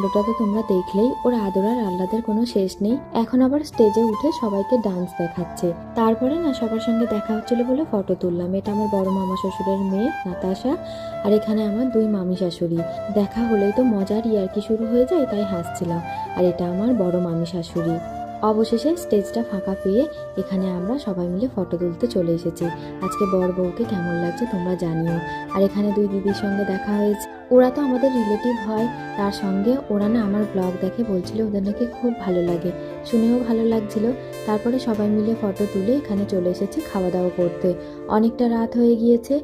কাণ্ডটা তো তোমরা দেখলেই, ওর আদর আর আহ্লাদের কোনো শেষ নেই। এখন আবার স্টেজে উঠে সবাইকে ডান্স দেখাচ্ছে। তারপরে না সবার সঙ্গে দেখা হচ্ছিল বলে ফটো তুললাম। এটা আমার বড় মামা শ্বশুরের মেয়ে নাতাশা, আর এখানে আমার দুই মামি শাশুড়ি। দেখা হলেই তো মজার ইয়ার্কি শুরু হয়ে যায়, তাই হাসছিলাম। আর এটা আমার বড় মামি শাশুড়ি। অবশেষে স্টেজটা ফাঁকা পেয়ে এখানে আমরা সবাই মিলে ফটো তুলতে চলে এসেছি। আজকে বর বউকে কেমন লাগছে তোমরা জানিও। আর এখানে দুই দিদির সঙ্গে দেখা হয়েছে। ওরা তো আমাদের রিলেটিভ হয়, তার সঙ্গে ওরা না আমার ব্লগ দেখে বলছিল ওদের নাকি খুব ভালো লাগে, শুনেও ভালো লাগছিল। তারপরে সবাই মিলে ফটো তুলে এখানে চলে এসেছি খাওয়া দাওয়া করতে। অনেকটা রাত হয়ে গিয়েছে।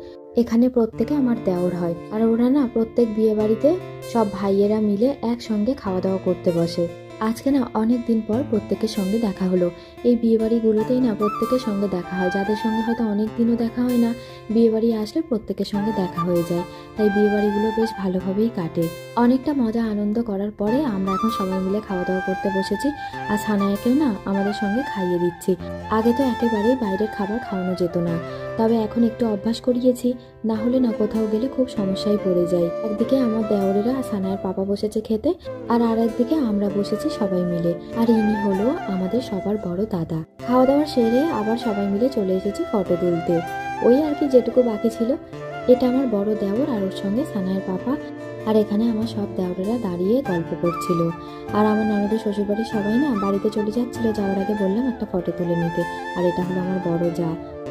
এখানে প্রত্যেকে আমার দেওর হয়, আর ওরা না প্রত্যেক বিয়ে বাড়িতে সব ভাইয়েরা মিলে একসঙ্গে খাওয়া দাওয়া করতে বসে। আজকে না অনেক দিন পর প্রত্যেকের সঙ্গে দেখা হলো। এই বিয়েবাড়িগুলোতেই না প্রত্যেকের সঙ্গে দেখা হয়, যাদের সঙ্গে হয়তো অনেক দিনও দেখা হয় না, বিয়েবাড়ি আসলে প্রত্যেকের সঙ্গে দেখা হয়ে যায়। তাই বিয়েবাড়িগুলো বেশ ভালোভাবেই কাটে। অনেকটা মজা আনন্দ করার পরে আমরা এখন সবাই মিলে খাওয়া দাওয়া করতে বসেছি। আর সানায়াকেও না আমাদের সঙ্গে খাইয়ে দিচ্ছি। আগে তো একেবারেই বাইরের খাবার খাওয়ানো যেত না, তবে এখন একটু অভ্যাস করিয়েছি, না হলে না কোথাও গেলে খুব সমস্যায় পড়ে যাই। একদিকে আমার দেওরেরা সানায়ার পাপা বসেছে খেতে, আর একদিকে আমরা বসেছি সবাই মিলে। আর ইনি হলো আমাদের সবার বড় দাদা। খাওয়া দাওয়া সেরে আবার সবাই মিলে চলে এসেছি ফটো তুলতে। ওই আর কি যেটুকু বাকি ছিল। এটা আমার বড় দেওর আর ওর সঙ্গে সানায়ের পাপা। আর এখানে আমার সব দেওরেরা দাঁড়িয়ে গল্প করছিল। আর আমার ননদের শ্বশুরবাড়ির সবাই না বাড়িতে চলে যাচ্ছিল, যাওয়ার আগে বললাম একটা ফটো তুলে নিতে। আর এটা হলো আমার বড় যা,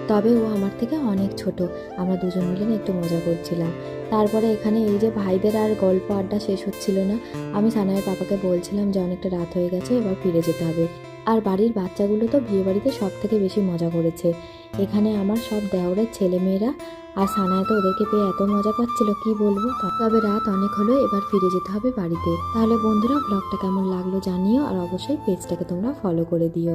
তবে ও আমার থেকে অনেক ছোট। আমরা দুজন মিলে না একটু মজা করছিলাম। তারপরে এখানে এই যে ভাইদের আর গল্প আড্ডা শেষ হচ্ছিল না। আমি সানায়ের পাপাকে বলছিলাম যে অনেকটা রাত হয়ে গেছে, এবার ফিরে যেতে হবে। আর বাড়ির বাচ্চাগুলো তো বিয়ে বাড়িতে সব থেকে বেশি মজা করেছে। এখানে আমার সব দেওরের ছেলেমেয়েরা, আর সানায় তো ওদেরকে পেয়ে এত মজা পাচ্ছিল কি বলবো। তবে রাত অনেক হলো, এবার ফিরে যেতে হবে বাড়িতে। তাহলে বন্ধুরা, ব্লগটা কেমন লাগলো জানিও, আর অবশ্যই পেজটাকে তোমরা ফলো করে দিও।